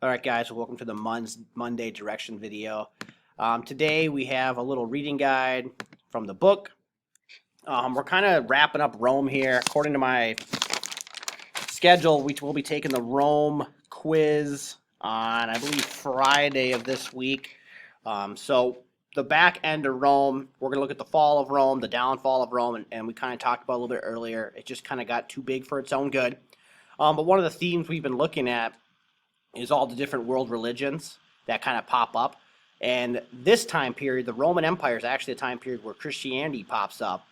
All right, guys, welcome to the Monday direction video. Today we have a little reading guide from the book. We're kind of wrapping up Rome here. According to my schedule, we will be taking the Rome quiz on, I believe, Friday of this week. So the back end of Rome, we're going to look at the fall of Rome, the downfall of Rome, and we kind of talked about a little bit earlier. It just kind of got too big for its own good. But one of the themes we've been looking at is all the different world religions that kind of pop up. And this time period, the Roman Empire is actually a time period where Christianity pops up.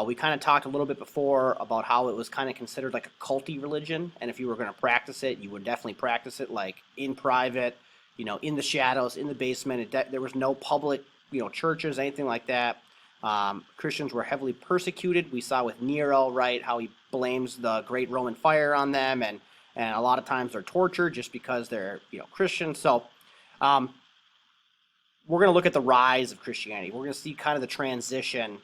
We kind of talked a little bit before about how it was kind of considered like a culty religion, and if you were going to practice it, you would definitely practice it like in private, in the shadows, in the basement. There was no public, churches, anything like that. Christians were heavily persecuted. We saw with Nero, right, how he blames the Great Roman Fire on them, and a lot of times they're tortured just because they're Christians. So we're going to look at the rise of Christianity. We're going to see kind of the transition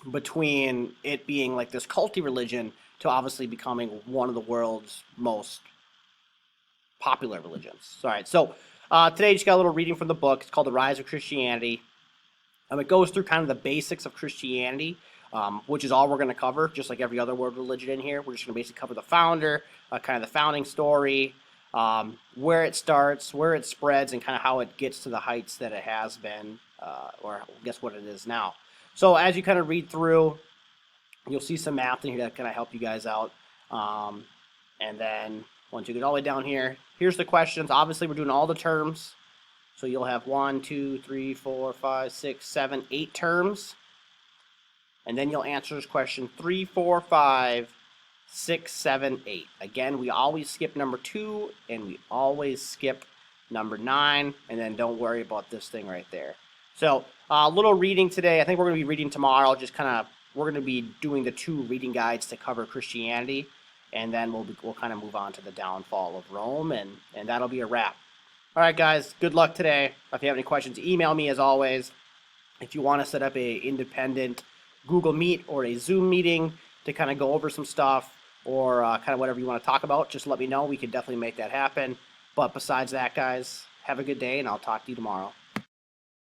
between it being like this culty religion to obviously becoming one of the world's most popular religions. All right, so today just got a little reading from the book. It's called The Rise of Christianity. It goes through kind of the basics of Christianity, which is all we're going to cover, just like every other world religion in here. We're just going to basically cover the founder, kind of the founding story, where it starts, where it spreads, and kind of how it gets to the heights that it has been, or guess what it is now. So as you kind of read through, you'll see some math in here that kind of help you guys out. And then once you get all the way down here, here's the questions. Obviously, we're doing all the terms. So you'll have 1, 2, 3, 4, 5, 6, 7, 8 terms. And then you'll answer this question 3, 4, 5, 6, 7, 8. Again, we always skip number 2, and we always skip number 9. And then don't worry about this thing right there. So a little reading today. I think we're going to be reading tomorrow. We're going to be doing the 2 reading guides to cover Christianity. And then we'll kind of move on to the downfall of Rome. And that'll be a wrap. All right, guys, good luck today. If you have any questions, email me as always. If you want to set up a independent Google Meet or a Zoom meeting to kind of go over some stuff or kind of whatever you want to talk about, just let me know. We can definitely make that happen. But besides that, guys, have a good day, and I'll talk to you tomorrow.